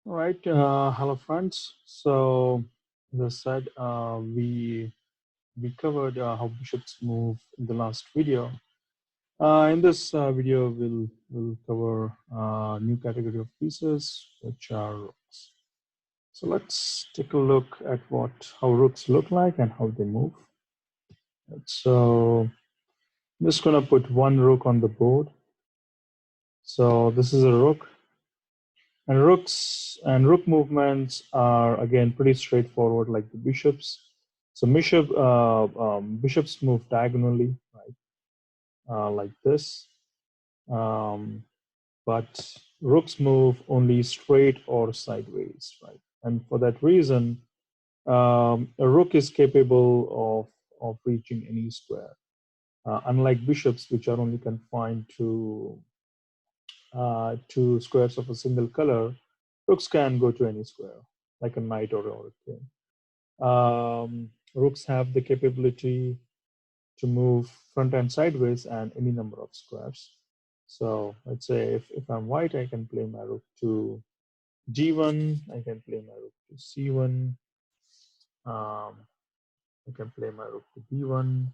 All right, hello friends. So, as I said, we covered how bishops move in the last video. In this video, we'll cover a new category of pieces, which are rooks. So let's take a look at what how rooks look like and how they move. So I'm just gonna put one rook on the board. So this is a rook. And rook movements are again pretty straightforward, like the bishops. So bishops move diagonally, right, like this. Um, but rooks move only straight or sideways, right? And for that reason, a rook is capable of reaching any square, unlike bishops, which are only confined to squares of a single color. Rooks can go to any square, like a knight or a king. Rooks have the capability to move front and sideways and any number of squares. So let's say if I'm white, I can play my rook to g1, I can play my rook to c1, um, I can play my rook to b1,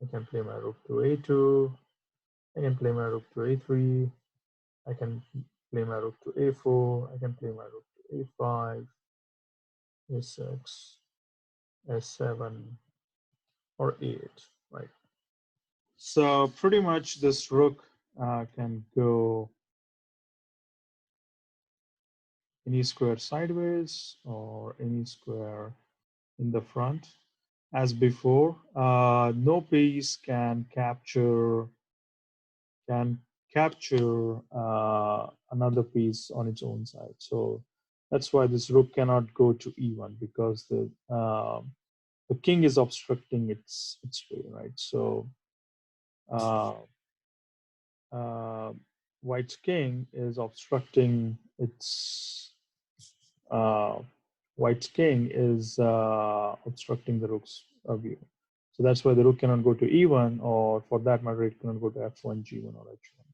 I can play my rook to a2, I can play my rook to a3, I can play my rook to a4, I can play my rook to a5, a6, s7, or e8, right? So pretty much this rook can go any square sideways or any square in the front. As before, no piece can capture another piece on its own side. So that's why this rook cannot go to e1 because the king is obstructing its way, right? So uh, uh, White's king is obstructing its uh, White's king is obstructing the rook's view. So that's why the rook cannot go to e1, or for that matter, it cannot go to f1, g1, or h1.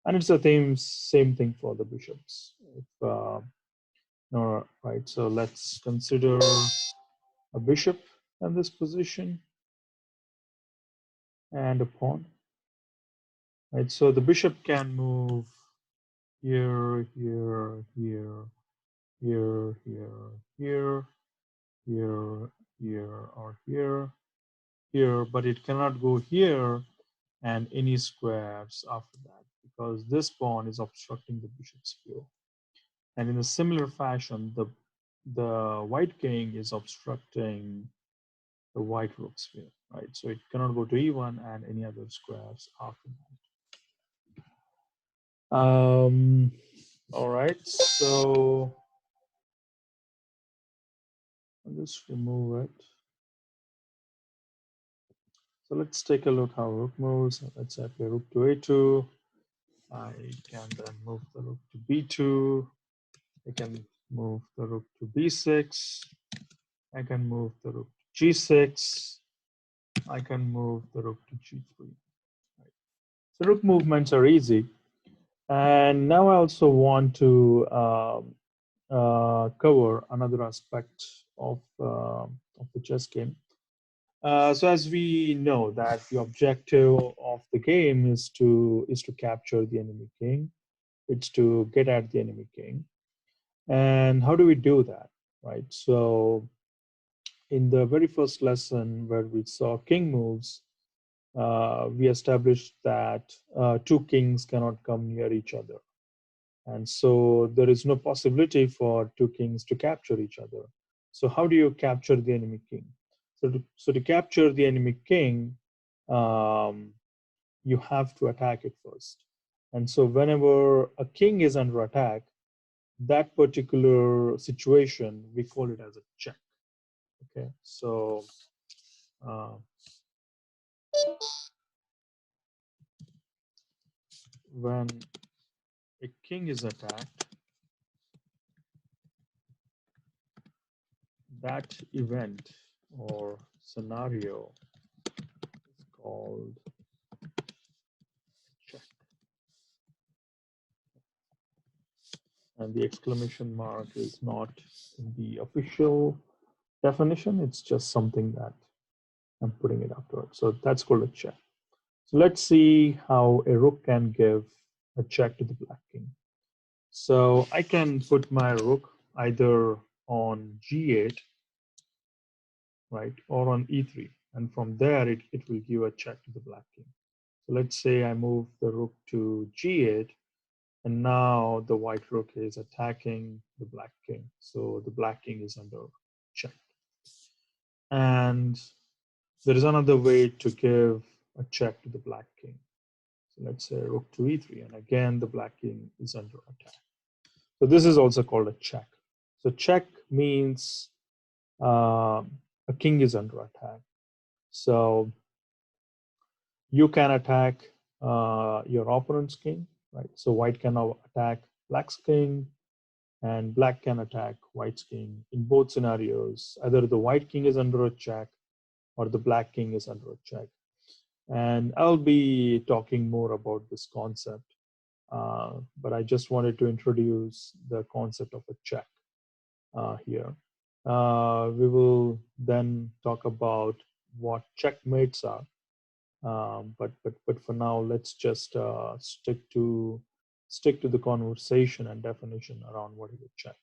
And it's the same thing for the bishops. If, no, right. So let's consider a bishop in this position and a pawn. Right. So the bishop can move here, here, here, here, here, here, here, here, or here, but it cannot go here and any squares after that because this pawn is obstructing the bishop's view. And in a similar fashion, the white king is obstructing the white rook's view, right? So it cannot go to e1 and any other squares after that. All right, so I'll just remove it. So let's take a look how rook moves. Let's say I play rook to a2. I can then move the rook to b2. I can move the rook to b6. I can move the rook to g6. I can move the rook to g3. Right. So rook movements are easy. And now I also want to cover another aspect of the chess game. So as we know that the objective of the game is to capture the enemy king. It's to get at the enemy king. And how do we do that, right? So in the very first lesson where we saw king moves, we established that two kings cannot come near each other. And so there is no possibility for two kings to capture each other. So how do you capture the enemy king? So to capture the enemy king, um, you have to attack it first. And so whenever a king is under attack, that particular situation, we call it as a check. Okay, so uh, when a king is attacked, that event or scenario is called check. and the exclamation mark is not in the official definition. It's just something that I'm putting it afterwards. So that's called a check. So let's see how a rook can give a check to the black king. So I can put my rook either on g8, right, or on e3. And from there, it will give a check to the black king. So let's say I move the rook to g8, and now the white rook is attacking the black king. So the black king is under check. And there is another way to give a check to the black king. So let's say rook to e3, and again, the black king is under attack. So this is also called a check. So check means a king is under attack. So you can attack your opponent's king, right? So white can now attack black's king, and black can attack white's king. In both scenarios, either the white king is under a check or the black king is under a check. And I'll be talking more about this concept, but I just wanted to introduce the concept of a check here. We will then talk about what checkmates are. But for now, let's just stick to the conversation and definition around what is a check.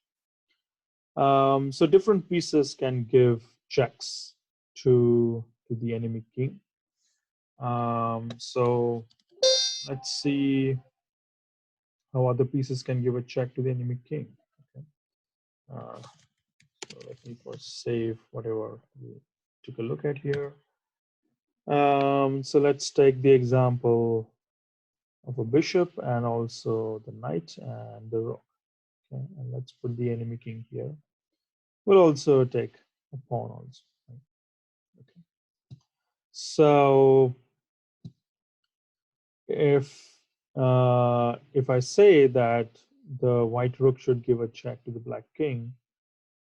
So different pieces can give checks to the enemy king. So let's see how other pieces can give a check to the enemy king. Okay. So let me first save whatever we took a look at here. So let's take the example of a bishop and also the knight and the rook. Okay, and let's put the enemy king here. We'll also take a pawn also. Okay. So if I say that the white rook should give a check to the black king,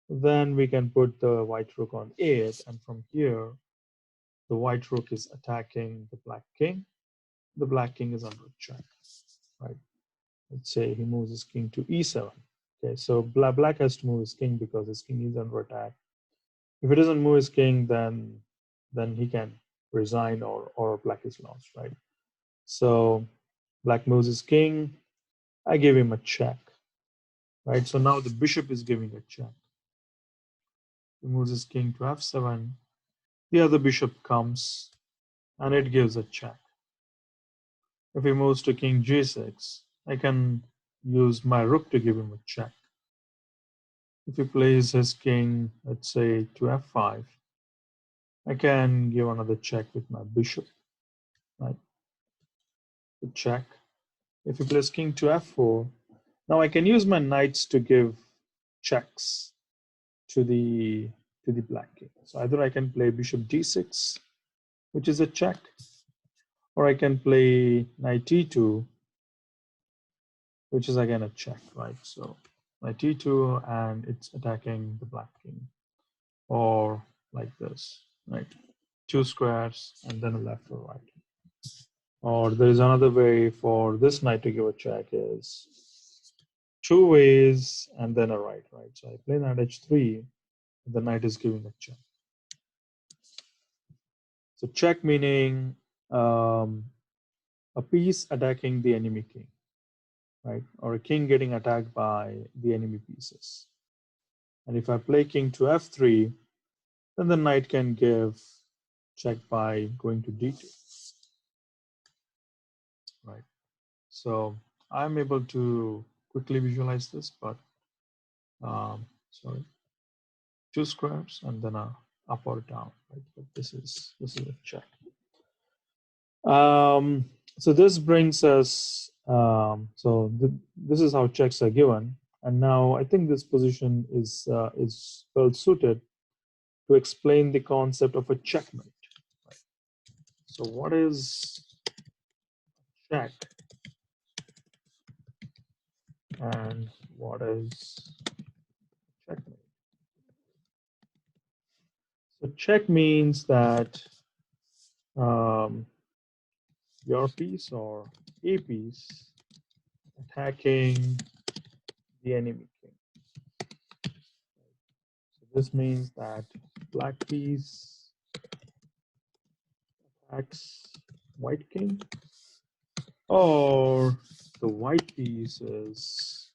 then we can put the white rook on a8, and from here the white rook is attacking the black king. The black king is under check, right? Let's say he moves his king to e7. Okay, so black has to move his king because his king is under attack. If he doesn't move his king, then he can resign or black is lost, right? So black moves his king. I give him a check, right? So now the bishop is giving a check. He moves his king to f7. The other bishop comes and it gives a check. If he moves to king g6, I can use my rook to give him a check. If he plays his king, let's say to f5, I can give another check with my bishop, right? The check. If he plays king to f4, now I can use my knights to give checks to the black king. So either I can play bishop d6, which is a check, or I can play knight e2, which is again a check, right? So knight e2 and it's attacking the black king, or like this, right? Two squares and then a left or right. Or there is another way for this knight to give a check is two ways and then a right, right? So I play knight h3, the knight is giving a check. So check meaning a piece attacking the enemy king, right? Or a king getting attacked by the enemy pieces. And if I play king to f3, then the knight can give check by going to d2, right? So I'm able to quickly visualize this, but sorry, two squares and then a up or down, right? But this is a check. So this brings us, this is how checks are given. And now I think this position is well suited to explain the concept of a checkmate. Right? So what is check and what is checkmate? So check means that your piece or a piece attacking the enemy king. So this means that black piece attacks white king, or the white pieces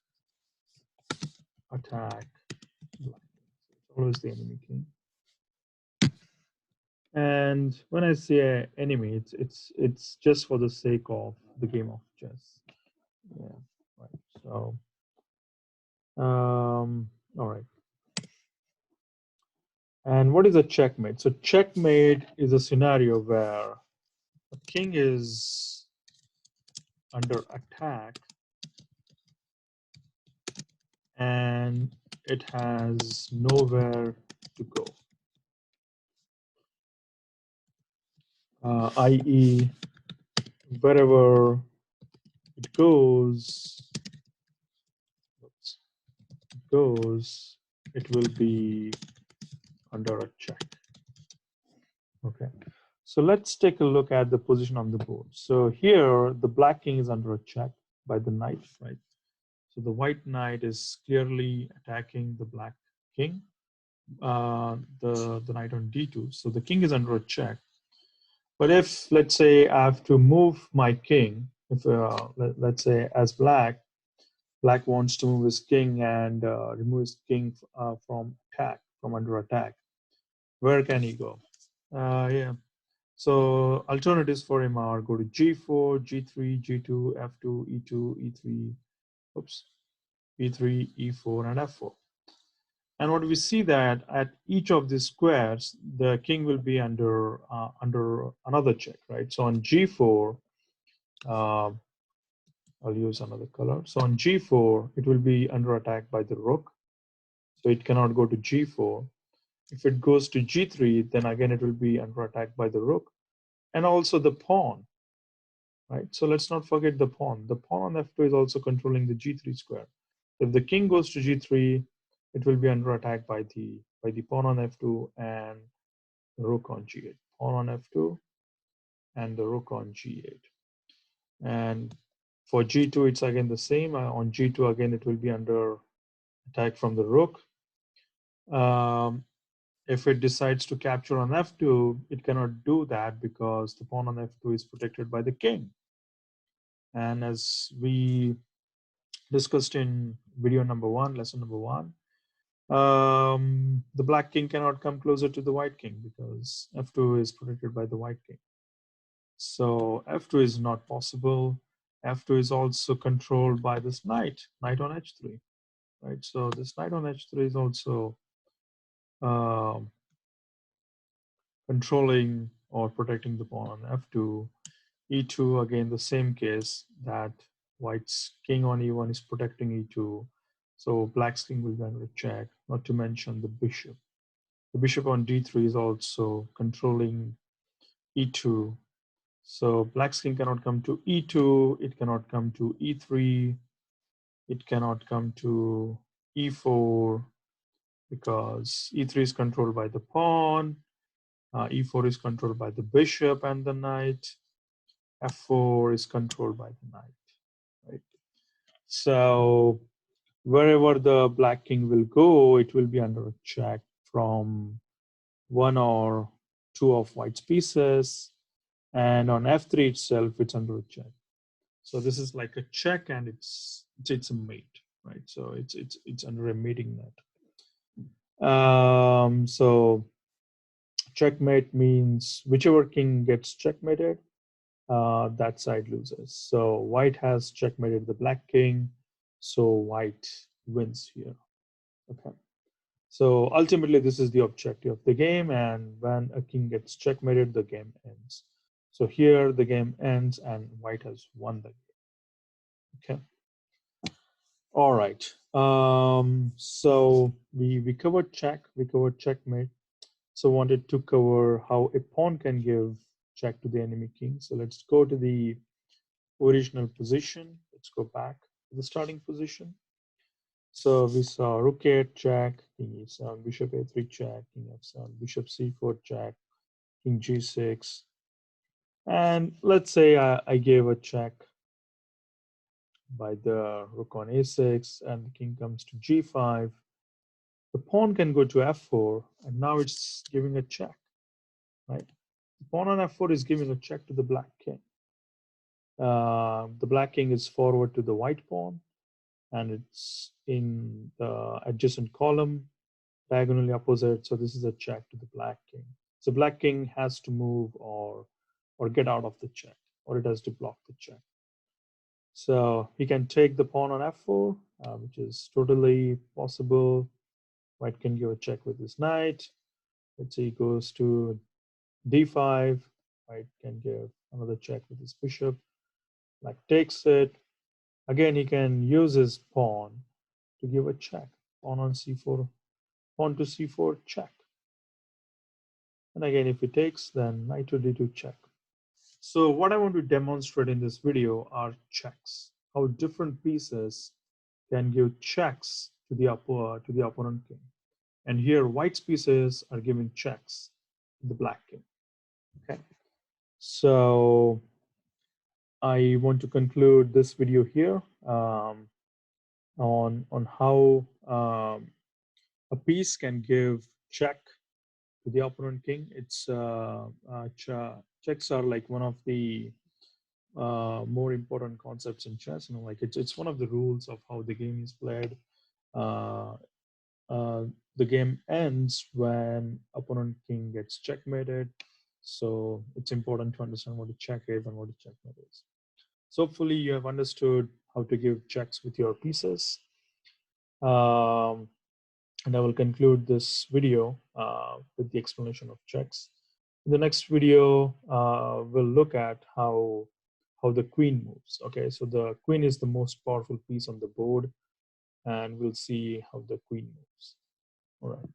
attack black king. So it's always the enemy king. And when I say enemy, it's just for the sake of the game of chess. Yeah, right. So, all right. And what is a checkmate? So checkmate is a scenario where a king is under attack and it has nowhere to go. I.e., wherever it goes, it will be under a check. Okay. So let's take a look at the position on the board. So here, the black king is under a check by the knight, right? So the white knight is clearly attacking the black king, the knight on d2. So the king is under a check. But if, let's say, I have to move my king, if let's say as black wants to move his king and remove his king from under attack, where can he go? Yeah. So alternatives for him are go to g4, g3, g2, f2, e2, e3, oops, e3, e4, and f4. And what we see that at each of these squares, the king will be under another check, right? So on g4, uh, I'll use another color. So on g4, it will be under attack by the rook. So it cannot go to g4. If it goes to g3, then again it will be under attack by the rook. And also the pawn, right? So let's not forget the pawn. The pawn on f2 is also controlling the g3 square. If the king goes to g3, it will be under attack by the pawn on f2 and the rook on g8. Pawn on f2 and the rook on g8. And for g2, it's again the same. On g2, again, it will be under attack from the rook. If it decides to capture on f2, it cannot do that because the pawn on f2 is protected by the king. And as we discussed in video number 1, lesson number 1, the black king cannot come closer to the white king because f2 is protected by the white king. So f2 is not possible. f2 is also controlled by this knight on h3, right? So this knight on h3 is also controlling or protecting the pawn on f2. e2, again, the same case that white's king on e1 is protecting e2. So black's king will be under check, not to mention the bishop. The bishop on d3 is also controlling e2. So black's king cannot come to e2, it cannot come to e3, it cannot come to e4 because e3 is controlled by the pawn, e4 is controlled by the bishop and the knight, f4 is controlled by the knight, right? So wherever the black king will go, it will be under a check from one or two of white's pieces, and on f3 itself, it's under a check. So this is like a check, and it's a mate, right? So it's under a mating net. So checkmate means whichever king gets checkmated, that side loses. So white has checkmated the black king, so white wins here. Okay. So ultimately, this is the objective of the game, and when a king gets checkmated, the game ends. So here the game ends, and white has won the game. Okay. All right. So we covered check, we covered checkmate. So wanted to cover how a pawn can give check to the enemy king. So let's go to the original position. Let's go back to the starting position. So we saw rook a8 check, king e7, bishop a3 check, king f7, bishop c4 check, king g6. And let's say I gave a check by the rook on a6, and the king comes to g5. The pawn can go to f4, and now it's giving a check, right? The pawn on f4 is giving a check to the black king. The black king is forward to the white pawn, and it's in the adjacent column, diagonally opposite. So this is a check to the black king. So black king has to move or get out of the check, or it has to block the check. So he can take the pawn on f4, which is totally possible. White can give a check with his knight. Let's say he goes to d5. White can give another check with his bishop. Black takes it. Again, he can use his pawn to give a check. Pawn on c4, pawn to c4, check. And again, if he takes, then knight to d2, check. So what I want to demonstrate in this video are checks. How different pieces can give checks to the opponent king. And here, white's pieces are giving checks to the black king. Okay. So I want to conclude this video here on how a piece can give check to the opponent king. It's checks are like one of the more important concepts in chess. You know, like it's one of the rules of how the game is played. Uh, the game ends when opponent king gets checkmated. So it's important to understand what a check is and what a checkmate is. So hopefully you have understood how to give checks with your pieces. And I will conclude this video with the explanation of checks. In the next video, we'll look at how the queen moves. Okay, so the queen is the most powerful piece on the board, and we'll see how the queen moves. All right.